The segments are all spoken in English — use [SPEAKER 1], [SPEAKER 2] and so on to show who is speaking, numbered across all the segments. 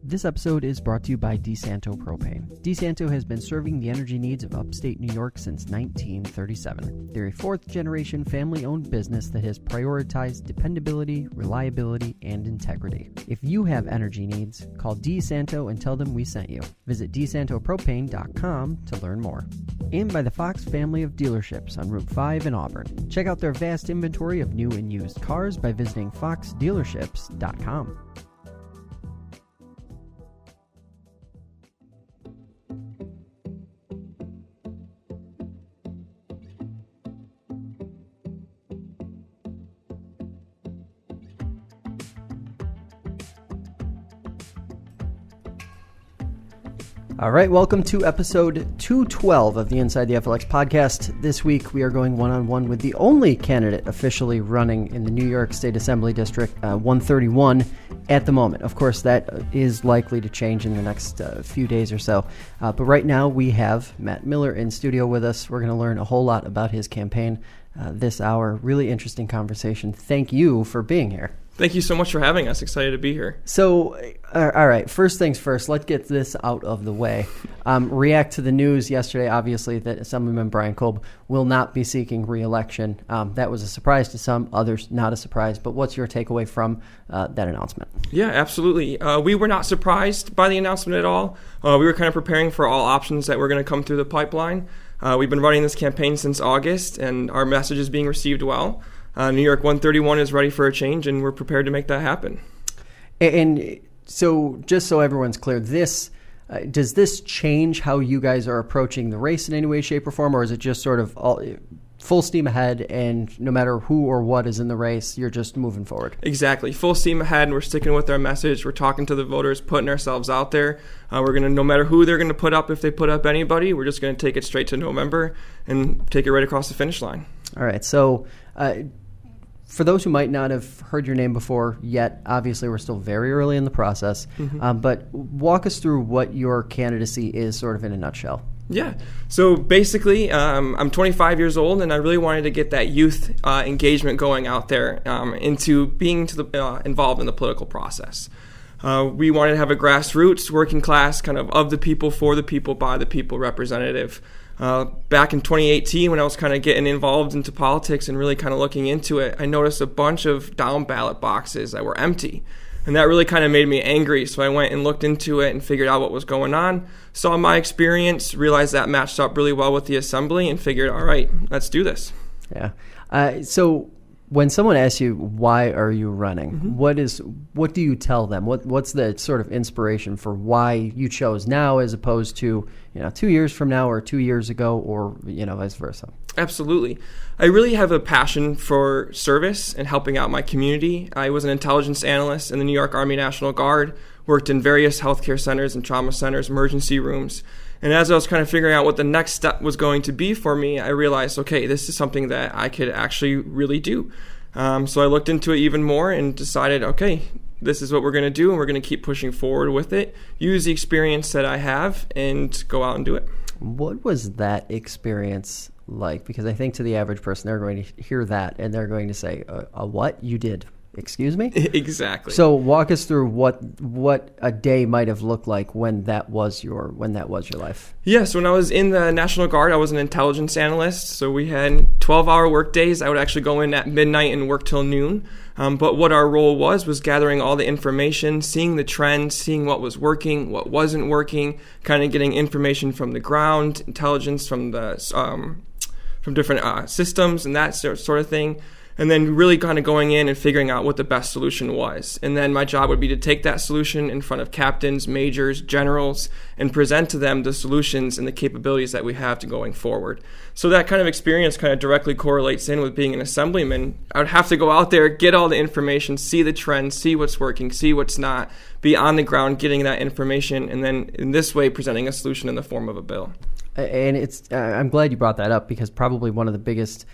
[SPEAKER 1] This episode is brought to you by DeSanto Propane. DeSanto has been serving the energy needs of upstate New York since 1937. They're a fourth-generation family-owned business that has prioritized dependability, reliability, and integrity. If you have energy needs, call DeSanto and tell them we sent you. Visit DeSantoPropane.com to learn more. And by the Fox family of dealerships on Route 5 in Auburn. Check out their vast inventory of new and used cars by visiting foxdealerships.com. All right, welcome to episode 212 of the Inside the FLX podcast. This week we are going one-on-one with the only candidate officially running in the New York State Assembly District 131 at the moment. Of course, that is likely to change in the next few days or so. But right now we have Matt Miller in studio with us. We're going to learn a whole lot about his campaign this hour. Really interesting conversation. Thank you for being here.
[SPEAKER 2] Thank you so much for having us. Excited to be here.
[SPEAKER 1] So, all right, first things first, let's get this out of the way. React to the news yesterday, obviously, that Assemblyman Brian Kolb will not be seeking re-election. That was a surprise to some, others not a surprise. But what's your takeaway from that announcement?
[SPEAKER 2] Yeah, absolutely. We were not surprised by the announcement at all. We were kind of preparing for all options that were going to come through the pipeline. We've been running this campaign since August, and our message is being received well. New York 131 is ready for a change, and we're prepared to make that happen.
[SPEAKER 1] And so just so everyone's clear, does this change how you guys are approaching the race in any way, shape, or form, or is it just sort of full steam ahead, and no matter who or what is in the race, you're just moving forward?
[SPEAKER 2] Exactly. Full steam ahead, and we're sticking with our message. We're talking to the voters, putting ourselves out there. We're going to, no matter who they're going to put up, if they put up anybody, we're just going to take it straight to November and take it right across the finish line. All
[SPEAKER 1] right. So for those who might not have heard your name before yet, obviously we're still very early in the process, but walk us through what your candidacy is sort of in a nutshell.
[SPEAKER 2] Yeah. So basically, I'm 25 years old, and I really wanted to get that youth engagement going out there into being involved in the political process. We wanted to have a grassroots, working class, kind of the people, for the people, by the people representative. Back in 2018, when I was kind of getting involved into politics and really kind of looking into it, I noticed a bunch of down ballot boxes that were empty. And that really kind of made me angry. So I went and looked into it and figured out what was going on. Saw my experience, realized that matched up really well with the assembly, and figured, all right, let's do this.
[SPEAKER 1] Yeah. So when someone asks you, why are you running? What do you tell them? What's the sort of inspiration for why you chose now as opposed to 2 years from now or 2 years ago, or vice versa?
[SPEAKER 2] Absolutely. I really have a passion for service and helping out my community. I was an intelligence analyst in the New York Army National Guard, worked in various healthcare centers and trauma centers, emergency rooms. And as I was kind of figuring out what the next step was going to be for me, I realized, okay, this is something that I could actually really do. So I looked into it even more and decided, okay, this is what we're going to do, and we're going to keep pushing forward with it, use the experience that I have, and go out and do it.
[SPEAKER 1] What was that experience like? Because I think to the average person, they're going to hear that, and they're going to say, what? You did? Excuse me?
[SPEAKER 2] Exactly.
[SPEAKER 1] So walk us through what a day might have looked like when that was your life.
[SPEAKER 2] Yes, when I was in the National Guard, I was an intelligence analyst. So we had 12-hour work days. I would actually go in at midnight and work till noon. But what our role was gathering all the information, seeing the trends, seeing what was working, what wasn't working, kind of getting information from the ground, intelligence from the from different systems and that sort of thing. And then really kind of going in and figuring out what the best solution was. And then my job would be to take that solution in front of captains, majors, generals, and present to them the solutions and the capabilities that we have to going forward. So that kind of experience kind of directly correlates in with being an assemblyman. I would have to go out there, get all the information, see the trends, see what's working, see what's not, be on the ground getting that information, and then in this way presenting a solution in the form of a bill.
[SPEAKER 1] And I'm glad you brought that up, because probably one of the biggest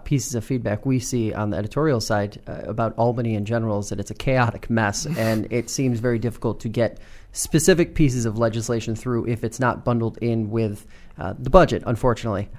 [SPEAKER 1] pieces of feedback we see on the editorial side about Albany in general is that it's a chaotic mess, and it seems very difficult to get specific pieces of legislation through if it's not bundled in with the budget, unfortunately.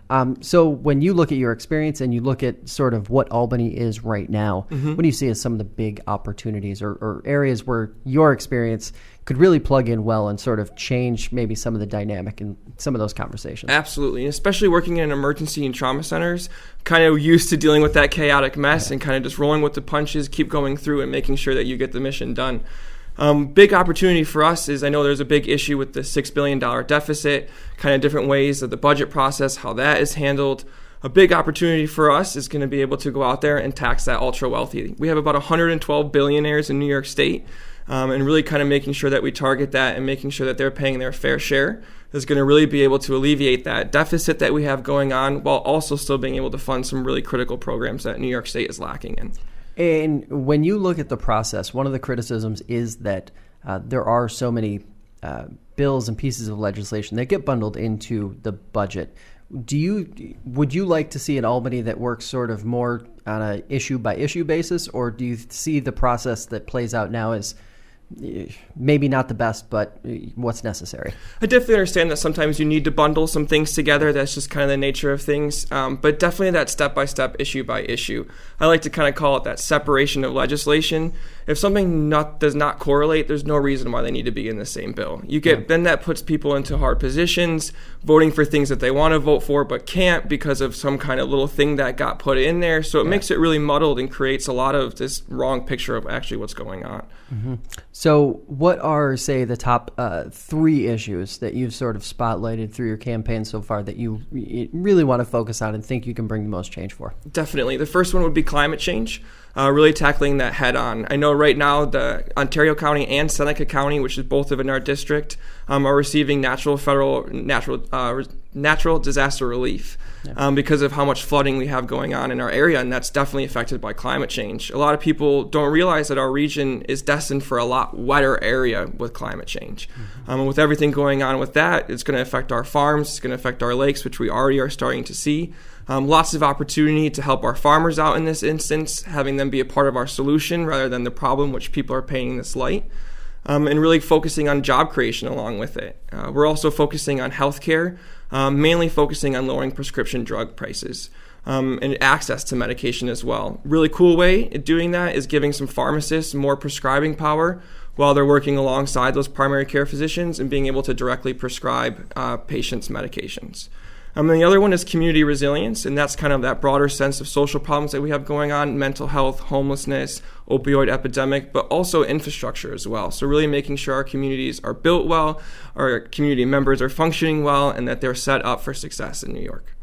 [SPEAKER 1] So when you look at your experience and you look at sort of what Albany is right now, what do you see as some of the big opportunities or areas where your experience could really plug in well and sort of change maybe some of the dynamic in some of those conversations?
[SPEAKER 2] Absolutely, and especially working in emergency and trauma centers, kind of used to dealing with that chaotic mess and kind of just rolling with the punches, keep going through and making sure that you get the mission done. Big opportunity for us is I know there's a big issue with the $6 billion deficit, kind of different ways of the budget process, how that is handled. A big opportunity for us is going to be able to go out there and tax that ultra wealthy. We have about 112 billionaires in New York State, and really kind of making sure that we target that and making sure that they're paying their fair share is going to really be able to alleviate that deficit that we have going on while also still being able to fund some really critical programs that New York State is lacking in.
[SPEAKER 1] And when you look at the process, one of the criticisms is that there are so many bills and pieces of legislation that get bundled into the budget. Would you like to see an Albany that works sort of more on a issue by issue basis, or do you see the process that plays out now as maybe not the best, but what's necessary?
[SPEAKER 2] I definitely understand that sometimes you need to bundle some things together. That's just kind of the nature of things. But definitely that step-by-step, issue-by-issue. I like to kind of call it that separation of legislation. If something does not correlate, there's no reason why they need to be in the same bill. Then that puts people into hard positions, voting for things that they want to vote for but can't because of some kind of little thing that got put in there. So it makes it really muddled and creates a lot of this wrong picture of actually what's going on.
[SPEAKER 1] Mm-hmm. So what are, say, the top 3 issues that you've sort of spotlighted through your campaign so far that you really want to focus on and think you can bring the most change for?
[SPEAKER 2] Definitely. The first one would be climate change, really tackling that head on. I know right now the Ontario County and Seneca County, which is both in our district, are receiving natural disaster relief because of how much flooding we have going on in our area, and that's definitely affected by climate change. A lot of people don't realize that our region is destined for a lot wetter area with climate change. And with everything going on with that, it's going to affect our farms, it's going to affect our lakes, which we already are starting to see. Lots of opportunity to help our farmers out in this instance, having them be a part of our solution rather than the problem, which people are painting this light. And really focusing on job creation along with it. We're also focusing on healthcare, mainly focusing on lowering prescription drug prices and access to medication as well. Really cool way of doing that is giving some pharmacists more prescribing power while they're working alongside those primary care physicians and being able to directly prescribe patients' medications. And the other one is community resilience, and that's kind of that broader sense of social problems that we have going on, mental health, homelessness, opioid epidemic, but also infrastructure as well. So really making sure our communities are built well, our community members are functioning well, and that they're set up for success in New York.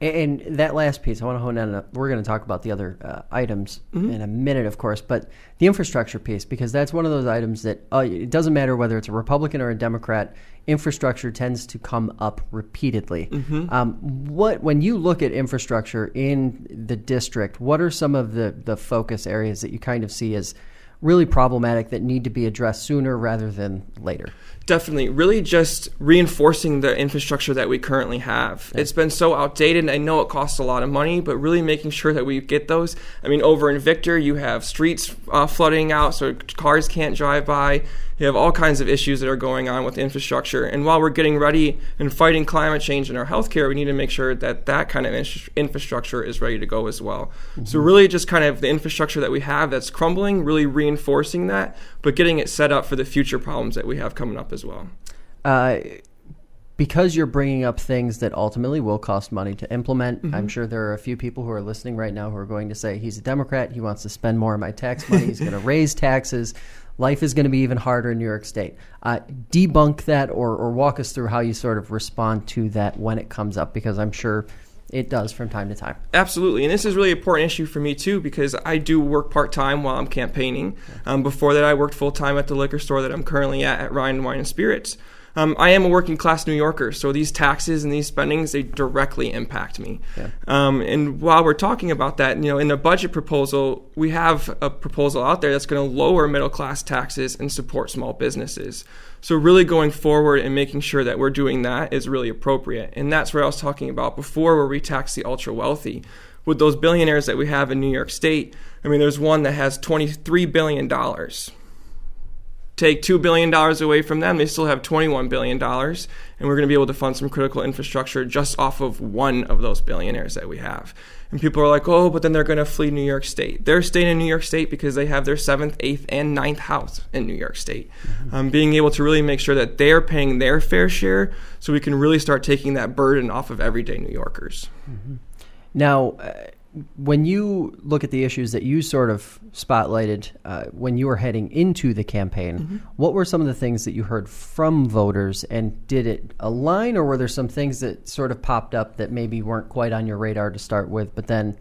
[SPEAKER 1] And that last piece, I want to hone in on. We're going to talk about the other items in a minute, of course, but the infrastructure piece, because that's one of those items that it doesn't matter whether it's a Republican or a Democrat, infrastructure tends to come up repeatedly. When you look at infrastructure in the district, what are some of the focus areas that you kind of see as really problematic that need to be addressed sooner rather than later?
[SPEAKER 2] Definitely. Really just reinforcing the infrastructure that we currently have. Yeah. It's been so outdated, and I know it costs a lot of money, but really making sure that we get those. I mean, over in Victor, you have streets flooding out, so cars can't drive by. You have all kinds of issues that are going on with infrastructure. And while we're getting ready and fighting climate change in our healthcare, we need to make sure that that kind of infrastructure is ready to go as well. So really just kind of the infrastructure that we have that's crumbling, really reinforcing that, but getting it set up for the future problems that we have coming up as well.
[SPEAKER 1] Because you're bringing up things that ultimately will cost money to implement, I'm sure there are a few people who are listening right now who are going to say, he's a Democrat, he wants to spend more of my tax money, he's going to raise taxes, life is going to be even harder in New York State. Debunk that or walk us through how you sort of respond to that when it comes up, because I'm sure it does from time to time.
[SPEAKER 2] Absolutely. And this is really an important issue for me, too, because I do work part-time while I'm campaigning. Before that, I worked full-time at the liquor store that I'm currently at Ryan Wine and Spirits. I am a working-class New Yorker, so these taxes and these spendings, they directly impact me. Yeah. And while we're talking about that, in the budget proposal, we have a proposal out there that's going to lower middle-class taxes and support small businesses. So really going forward and making sure that we're doing that is really appropriate. And that's what I was talking about before, where we tax the ultra-wealthy. with those billionaires that we have in New York State, I mean, there's one that has $23 billion. Take $2 billion away from them, they still have $21 billion, and we're going to be able to fund some critical infrastructure just off of one of those billionaires that we have. And people are like, oh, but then they're going to flee New York State. They're staying in New York State because they have their 7th, 8th, and 9th house in New York State. Being able to really make sure that they're paying their fair share so we can really start taking that burden off of everyday New Yorkers.
[SPEAKER 1] Now, when you look at the issues that you sort of spotlighted when you were heading into the campaign, what were some of the things that you heard from voters, and did it align, or were there some things that sort of popped up that maybe weren't quite on your radar to start with, but then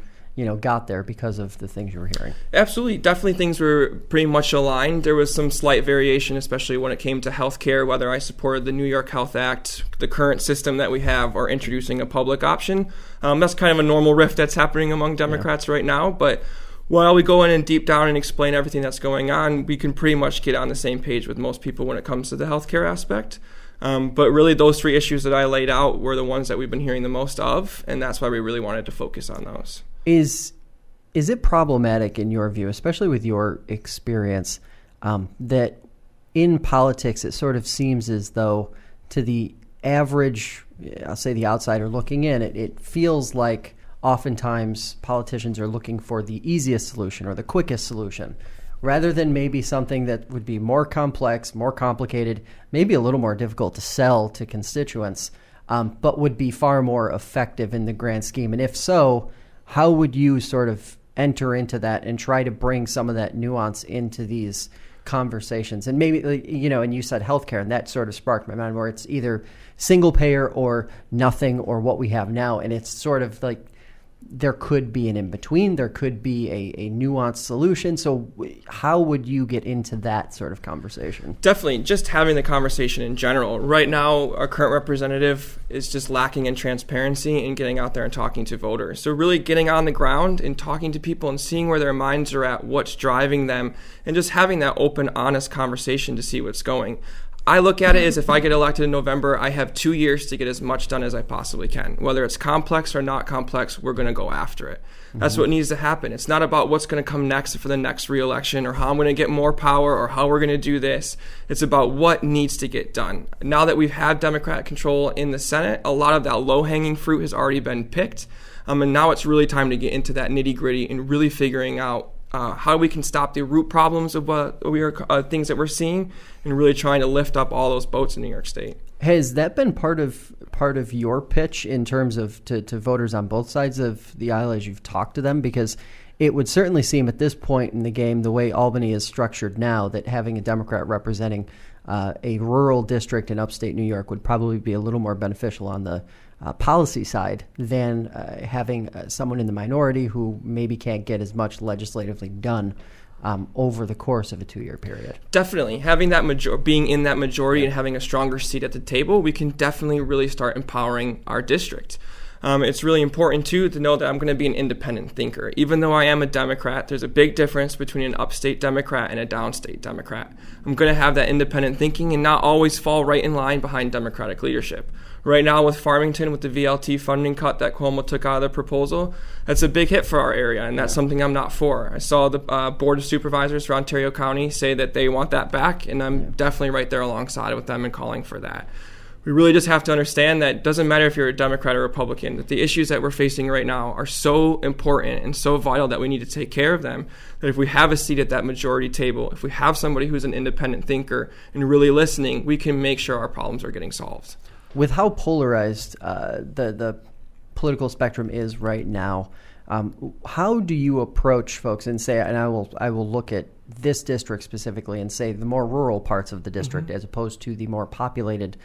[SPEAKER 1] got there because of the things you were hearing?
[SPEAKER 2] Absolutely. Definitely things were pretty much aligned. There was some slight variation, especially when it came to healthcare, whether I supported the New York Health Act, the current system that we have, or introducing a public option. That's kind of a normal rift that's happening among Democrats right now. But while we go in and deep down and explain everything that's going on, we can pretty much get on the same page with most people when it comes to the healthcare aspect. But really, those 3 issues that I laid out were the ones that we've been hearing the most of, and that's why we really wanted to focus on those.
[SPEAKER 1] Is it problematic in your view, especially with your experience, that in politics it sort of seems as though to the average, I'll say the outsider looking in, it feels like oftentimes politicians are looking for the easiest solution or the quickest solution, rather than maybe something that would be more complex, more complicated, maybe a little more difficult to sell to constituents, but would be far more effective in the grand scheme. And if so, how would you sort of enter into that and try to bring some of that nuance into these conversations? And maybe, and you said healthcare, and that sort of sparked my mind, where it's either single payer or nothing, or what we have now. And it's sort of like there could be an in-between, there could be a nuanced solution. So how would you get into that sort of conversation?
[SPEAKER 2] Definitely, just having the conversation in general. Right now, our current representative is just lacking in transparency and getting out there and talking to voters. So really getting on the ground and talking to people and seeing where their minds are at, what's driving them, and just having that open, honest conversation to see what's going. I look at it as if I get elected in November, I have 2 years to get as much done as I possibly can. Whether it's complex or not complex, we're going to go after it. That's what needs to happen. It's not about what's going to come next for the next re-election, or how I'm going to get more power, or how we're going to do this. It's about what needs to get done. Now that we've had Democrat control in the Senate, a lot of that low-hanging fruit has already been picked. And now it's really time to get into that nitty-gritty and really figuring out how we can stop the root problems of what we are things that we're seeing, and really trying to lift up all those boats in New York State.
[SPEAKER 1] Has that been part of your pitch in terms of to voters on both sides of the aisle as you've talked to them? Because it would certainly seem at this point in the game, the way Albany is structured now, that having a Democrat representing a rural district in upstate New York would probably be a little more beneficial on the policy side than having someone in the minority who maybe can't get as much legislatively done over the course of a 2-year period.
[SPEAKER 2] Definitely. Having that being in that majority and having a stronger seat at the table, we can definitely really start empowering our district. It's really important, too, to know that I'm going to be an independent thinker. Even though I am a Democrat, there's a big difference between an upstate Democrat and a downstate Democrat. I'm going to have that independent thinking and not always fall right in line behind Democratic leadership. Right now with Farmington, with the VLT funding cut that Kolb took out of the proposal, that's a big hit for our area, and that's something I'm not for. I saw the Board of Supervisors for Ontario County say that they want that back, and I'm definitely right there alongside with them and calling for that. We really just have to understand that it doesn't matter if you're a Democrat or Republican, that the issues that we're facing right now are so important and so vital that we need to take care of them, that if we have a seat at that majority table, if we have somebody who's an independent thinker and really listening, we can make sure our problems are getting solved.
[SPEAKER 1] With how polarized the political spectrum is right now, how do you approach folks and say, and I will look at this district specifically and say the more rural parts of the district as opposed to the more populated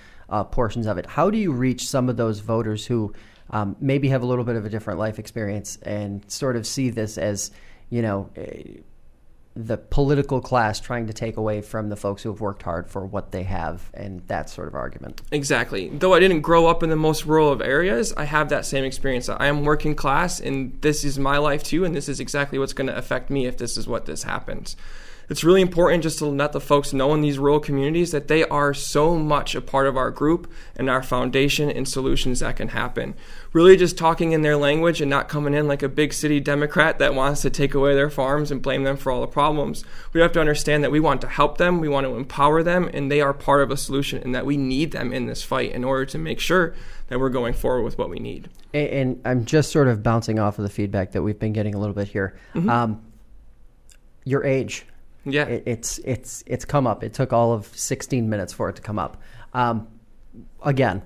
[SPEAKER 1] portions of it. How do you reach some of those voters who maybe have a little bit of a different life experience and sort of see this as, the political class trying to take away from the folks who have worked hard for what they have, and that sort of argument? Exactly.
[SPEAKER 2] Though I didn't grow up in the most rural of areas, I have that same experience. I am working class, and this is my life too, and this is exactly what's going to affect me if this happens. It's really important just to let the folks know in these rural communities that they are so much a part of our group and our foundation and solutions that can happen. Really just talking in their language and not coming in like a big city Democrat that wants to take away their farms and blame them for all the problems. We have to understand that we want to help them, we want to empower them, and they are part of a solution, and that we need them in this fight in order to make sure that we're going forward with what we need.
[SPEAKER 1] And I'm just sort of bouncing off of the feedback that we've been getting a little bit here. Your age.
[SPEAKER 2] Yeah.
[SPEAKER 1] It's come up. It took all of 16 minutes for it to come up. Again,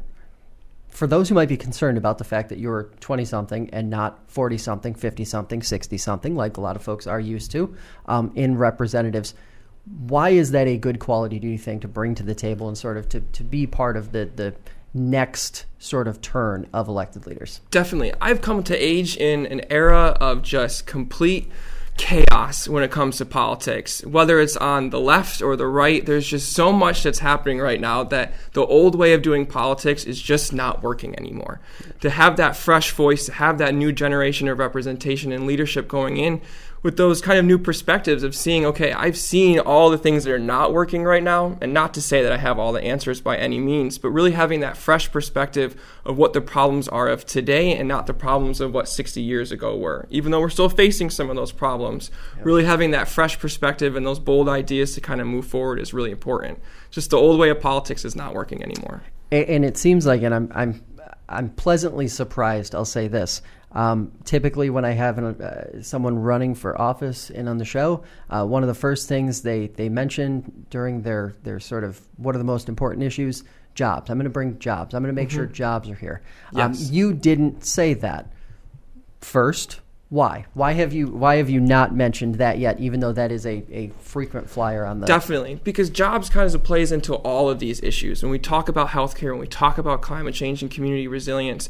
[SPEAKER 1] for those who might be concerned about the fact that you're 20-something and not 40-something, 50-something, 60-something, like a lot of folks are used to in representatives, why is that a good quality, do you think, to bring to the table and sort of to be part of the next sort of turn of elected leaders?
[SPEAKER 2] Definitely. I've come to age in an era of just complete chaos when it comes to politics. Whether it's on the left or the right, there's just so much that's happening right now that the old way of doing politics is just not working anymore. To have that fresh voice, to have that new generation of representation and leadership going in with those kind of new perspectives of seeing, okay, I've seen all the things that are not working right now, and not to say that I have all the answers by any means, but really having that fresh perspective of what the problems are of today and not the problems of what 60 years ago were. Even though we're still facing some of those problems, really having that fresh perspective and those bold ideas to kind of move forward is really important. Just the old way of politics is not working anymore.
[SPEAKER 1] And it seems like, and I'm pleasantly surprised, I'll say this. Typically when I have someone running for office and on the show, one of the first things they mention during their sort of what are the most important issues? Jobs. I'm going to bring jobs. I'm going to make sure jobs are here.
[SPEAKER 2] Yes.
[SPEAKER 1] You didn't say that. First, why? Why have you not mentioned that yet, even though that is a frequent flyer on the...
[SPEAKER 2] Definitely, because jobs kind of plays into all of these issues. When we talk about healthcare, when we talk about climate change and community resilience,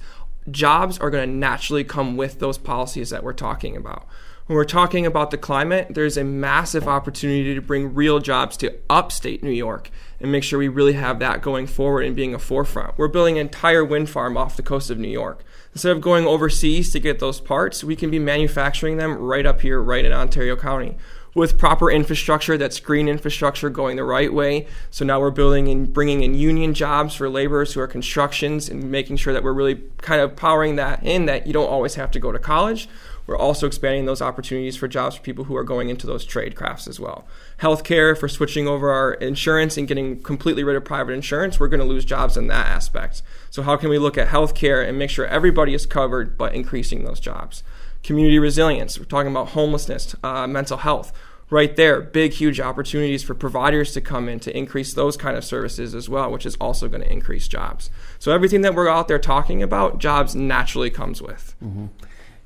[SPEAKER 2] jobs are going to naturally come with those policies that we're talking about. When we're talking about the climate, there's a massive opportunity to bring real jobs to upstate New York and make sure we really have that going forward and being a forefront. We're building an entire wind farm off the coast of New York. Instead of going overseas to get those parts, we can be manufacturing them right up here, right in Ontario County, with proper infrastructure, that's green infrastructure going the right way. So now we're building and bringing in union jobs for laborers who are constructions and making sure that we're really kind of powering that in, that you don't always have to go to college. We're also expanding those opportunities for jobs for people who are going into those trade crafts as well. Healthcare, for switching over our insurance and getting completely rid of private insurance, we're going to lose jobs in that aspect. So how can we look at healthcare and make sure everybody is covered, but increasing those jobs? Community resilience, we're talking about homelessness, mental health. Right there, big, huge opportunities for providers to come in to increase those kind of services as well, which is also going to increase jobs. So everything that we're out there talking about, jobs naturally comes with.
[SPEAKER 1] Mm-hmm.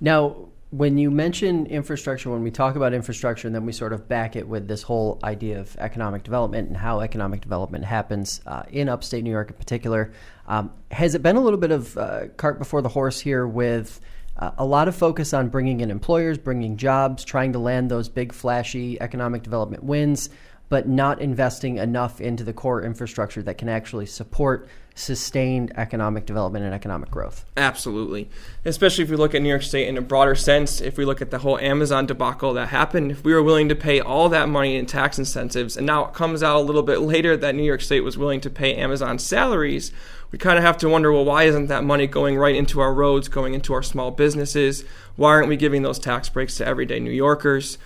[SPEAKER 1] Now, when you mention infrastructure, when we talk about infrastructure and then we sort of back it with this whole idea of economic development and how economic development happens in upstate New York in particular, has it been a little bit of cart before the horse here with a lot of focus on bringing in employers, bringing jobs, trying to land those big flashy economic development wins, but not investing enough into the core infrastructure that can actually support sustained economic development and economic growth?
[SPEAKER 2] Absolutely. Especially if we look at New York State in a broader sense, if we look at the whole Amazon debacle that happened, if we were willing to pay all that money in tax incentives, and now it comes out a little bit later that New York State was willing to pay Amazon salaries, we kind of have to wonder, well, why isn't that money going right into our roads, going into our small businesses? Why aren't we giving those tax breaks to everyday New Yorkers?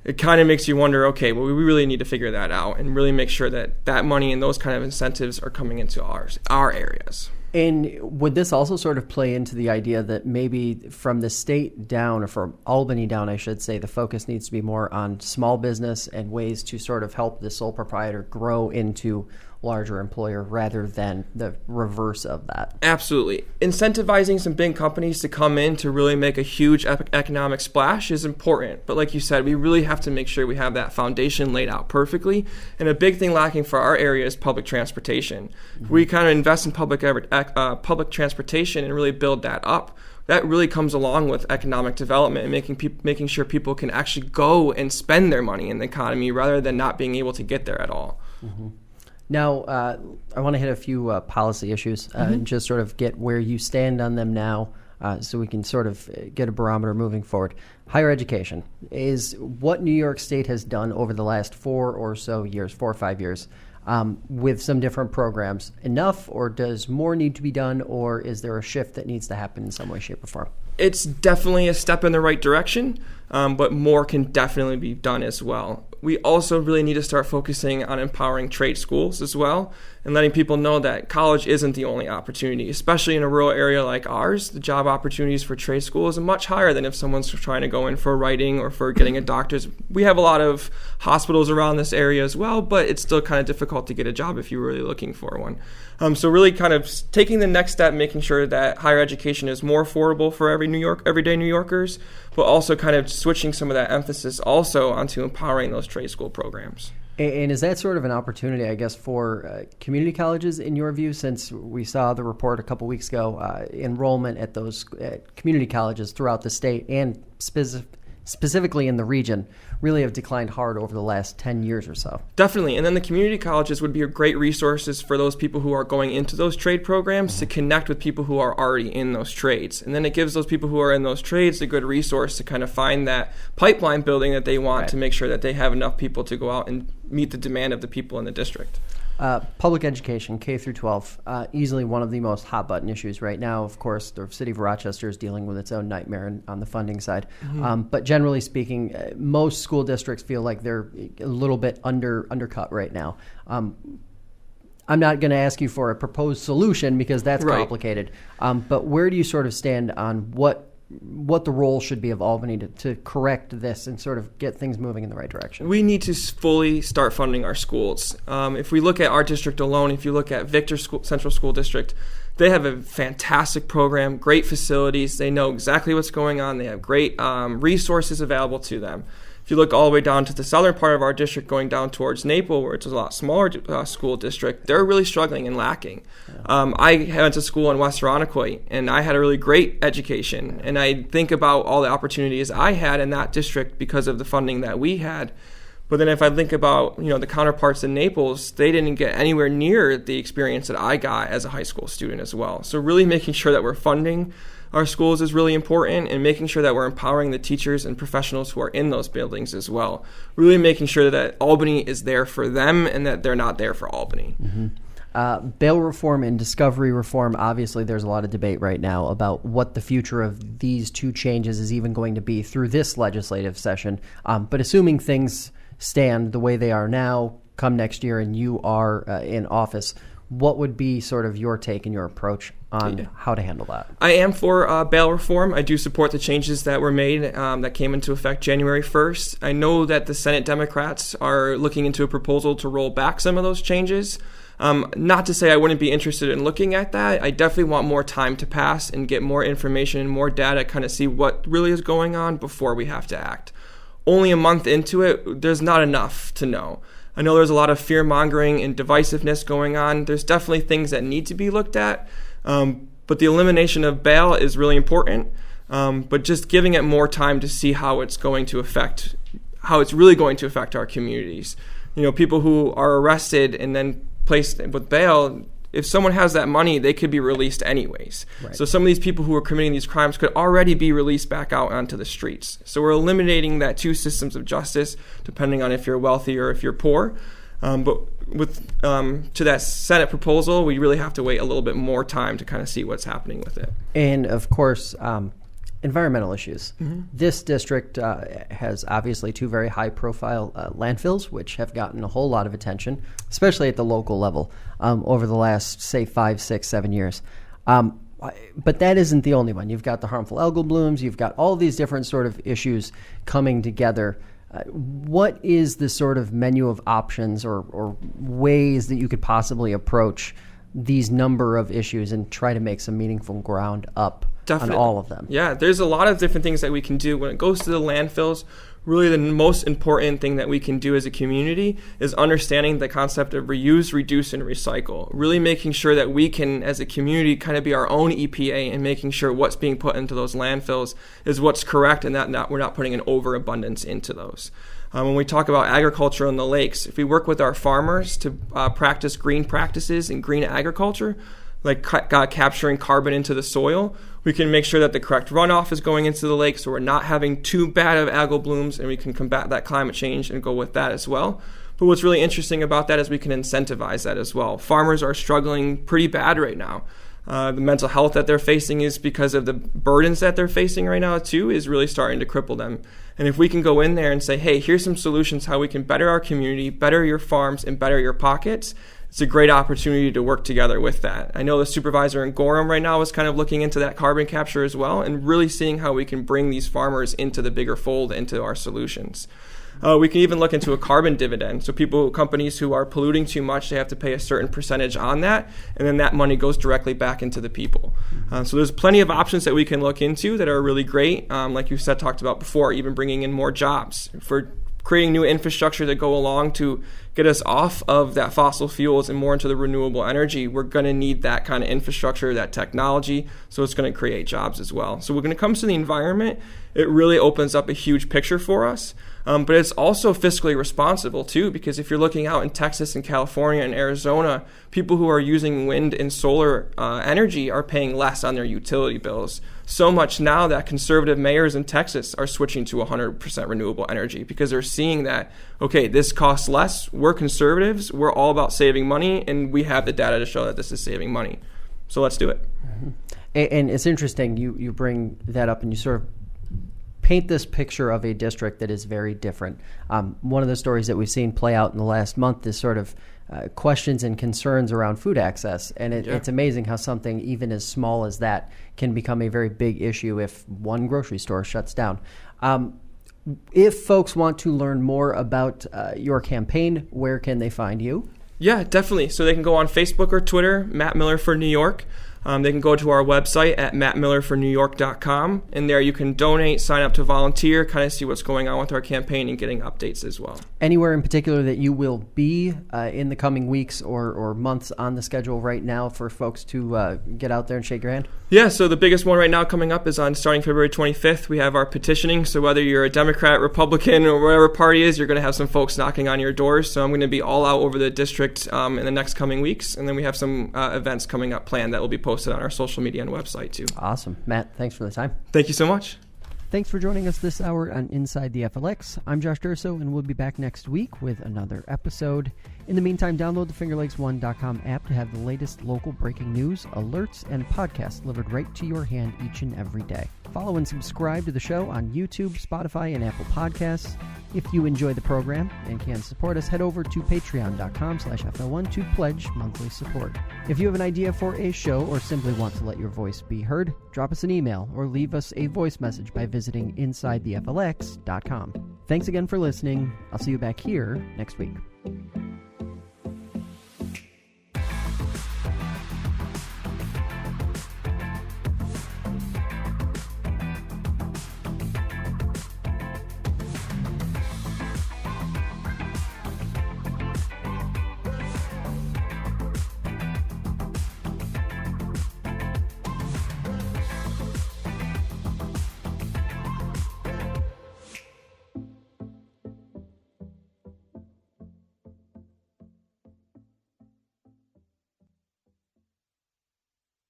[SPEAKER 2] It kind of makes you wonder, okay, well, we really need to figure that out and really make sure that that money and those kind of incentives are coming into our areas.
[SPEAKER 1] And would this also sort of play into the idea that maybe from the state down, or from Albany down, I should say, the focus needs to be more on small business and ways to sort of help the sole proprietor grow into larger employer rather than the reverse of that?
[SPEAKER 2] Absolutely. Incentivizing some big companies to come in to really make a huge economic splash is important. But like you said, we really have to make sure we have that foundation laid out perfectly. And a big thing lacking for our area is public transportation. Mm-hmm. We kind of invest in public transportation and really build that up. That really comes along with economic development and making sure people can actually go and spend their money in the economy rather than not being able to get there at all.
[SPEAKER 1] Mm-hmm. Now, I want to hit a few policy issues and just sort of get where you stand on them now, so we can sort of get a barometer moving forward. Higher education is what New York State has done over the last 4 or 5 years, with some different programs. Enough, or does more need to be done, or is there a shift that needs to happen in some way, shape, or form?
[SPEAKER 2] It's definitely a step in the right direction, but more can definitely be done as well. We also really need to start focusing on empowering trade schools as well, and letting people know that college isn't the only opportunity, especially in a rural area like ours. The job opportunities for trade schools are much higher than if someone's trying to go in for writing or for getting a doctor's. We have a lot of hospitals around this area as well, but it's still kind of difficult to get a job if you're really looking for one. So really kind of taking the next step, making sure that higher education is more affordable for everyday New Yorkers, but also kind of switching some of that emphasis also onto empowering those trade school programs.
[SPEAKER 1] And is that sort of an opportunity, I guess, for community colleges in your view, since we saw the report a couple weeks ago, enrollment at those community colleges throughout the state and specifically in the region really have declined hard over the last 10 years or so? Definitely.
[SPEAKER 2] And then the community colleges would be great resources for those people who are going into those trade programs to connect with people who are already in those trades. And then it gives those people who are in those trades a good resource to kind of find that pipeline building that they want, to make sure that they have enough people to go out and meet the demand of the people in the district.
[SPEAKER 1] Public education, K through 12, easily one of the most hot button issues right now. Of course, the city of Rochester is dealing with its own nightmare on the funding side. But generally speaking, most school districts feel like they're a little bit undercut right now. I'm not going to ask you for a proposed solution because that's complicated. But where do you sort of stand on what the role should be of Albany to correct this and sort of get things moving in the right direction?
[SPEAKER 2] We need to fully start funding our schools. If we look at our district alone, if you look at Victor Central School District, they have a fantastic program, great facilities. They know exactly what's going on. They have great resources available to them. If you look all the way down to the southern part of our district, going down towards Naples, where it's a lot smaller school district, they're really struggling and lacking. I went to school in West Irondequoit, and I had a really great education. And I think about all the opportunities I had in that district because of the funding that we had. But then if I think about, the counterparts in Naples, they didn't get anywhere near the experience that I got as a high school student as well. So really making sure that we're funding our schools is really important, and making sure that we're empowering the teachers and professionals who are in those buildings as well. Really making sure that Albany is there for them and that they're not there for Albany.
[SPEAKER 1] Bail reform and discovery reform, obviously there's a lot of debate right now about what the future of these two changes is even going to be through this legislative session. But assuming things stand the way they are now, come next year and you are in office, what would be sort of your take and your approach on how to handle that?
[SPEAKER 2] I am for bail reform. I do support the changes that were made that came into effect January 1st. I know that the Senate Democrats are looking into a proposal to roll back some of those changes. Not to say I wouldn't be interested in looking at that. I definitely want more time to pass and get more information and more data, kind of see what really is going on before we have to act. Only a month into it, there's not enough to know. I know there's a lot of fear-mongering and divisiveness going on. There's definitely things that need to be looked at, but the elimination of bail is really important. But just giving it more time to see how it's really going to affect our communities. People who are arrested and then placed with bail, if someone has that money, they could be released anyways. So some of these people who are committing these crimes could already be released back out onto the streets. So we're eliminating that two systems of justice, depending on if you're wealthy or if you're poor. But with to that Senate proposal, we really have to wait a little bit more time to kind of see what's happening with it.
[SPEAKER 1] And of course, environmental issues. This district has obviously two very high-profile landfills, which have gotten a whole lot of attention, especially at the local level, over the last, say, 5, 6, 7 years. But that isn't the only one. You've got the harmful algal blooms. You've got all these different sort of issues coming together. What is the sort of menu of options or ways that you could possibly approach these number of issues and try to make some meaningful ground up on all of them?
[SPEAKER 2] Yeah, there's a lot of different things that we can do. When it goes to the landfills, really the most important thing that we can do as a community is understanding the concept of reuse, reduce, and recycle. Really making sure that we can, as a community, kind of be our own EPA and making sure what's being put into those landfills is what's correct and that we're not putting an overabundance into those. When we talk about agriculture on the lakes, if we work with our farmers to practice green practices and green agriculture, like capturing carbon into the soil. We can make sure that the correct runoff is going into the lake, so we're not having too bad of algal blooms, and we can combat that climate change and go with that as well. But what's really interesting about that is we can incentivize that as well. Farmers are struggling pretty bad right now. The mental health that they're facing is because of the burdens that they're facing right now too, is really starting to cripple them. And if we can go in there and say, hey, here's some solutions how we can better our community, better your farms, and better your pockets, it's a great opportunity to work together with that. I know the supervisor in Gorham right now is kind of looking into that carbon capture as well, and really seeing how we can bring these farmers into the bigger fold, into our solutions. We can even look into a carbon dividend. So companies who are polluting too much, they have to pay a certain percentage on that, and then that money goes directly back into the people. So there's plenty of options that we can look into that are really great. Like you said, talked about before, even bringing in more jobs. For creating new infrastructure that go along to get us off of that fossil fuels and more into the renewable energy, we're going to need that kind of infrastructure, that technology, so it's going to create jobs as well. So when it comes to the environment, it really opens up a huge picture for us. But it's also fiscally responsible too, because if you're looking out in Texas and California and Arizona, people who are using wind and solar energy are paying less on their utility bills. So much now that conservative mayors in Texas are switching to 100% renewable energy because they're seeing that, okay, this costs less. We're conservatives. We're all about saving money, and we have the data to show that this is saving money. So let's do it.
[SPEAKER 1] Mm-hmm. And it's interesting. You bring that up and you sort of paint this picture of a district that is very different. One of the stories that we've seen play out in the last month is sort of questions and concerns around food access. And it's amazing how something even as small as that can become a very big issue if one grocery store shuts down. If folks want to learn more about your campaign, where can they find you?
[SPEAKER 2] Yeah, definitely. So they can go on Facebook or Twitter, Matt Miller for New York. They can go to our website at mattmillerfornewyork.com, and there you can donate, sign up to volunteer, kind of see what's going on with our campaign and getting updates as well.
[SPEAKER 1] Anywhere in particular that you will be in the coming weeks or months on the schedule right now for folks to get out there and shake your hand?
[SPEAKER 2] Yeah, so the biggest one right now coming up is on starting February 25th. We have our petitioning. So whether you're a Democrat, Republican, or whatever party is, you're going to have some folks knocking on your doors. So I'm going to be all out over the district in the next coming weeks. And then we have some events coming up planned that will be posted on our social media and website too.
[SPEAKER 1] Awesome. Matt, thanks for the time.
[SPEAKER 2] Thank you so much.
[SPEAKER 1] Thanks for joining us this hour on Inside the FLX. I'm Josh Durso, and we'll be back next week with another episode. In the meantime, download the FingerLakes1.com app to have the latest local breaking news, alerts, and podcasts delivered right to your hand each and every day. Follow and subscribe to the show on YouTube, Spotify, and Apple Podcasts. If you enjoy the program and can support us, head over to patreon.com/FL1 to pledge monthly support. If you have an idea for a show or simply want to let your voice be heard, drop us an email or leave us a voice message by visiting InsideTheFLX.com. Thanks again for listening. I'll see you back here next week.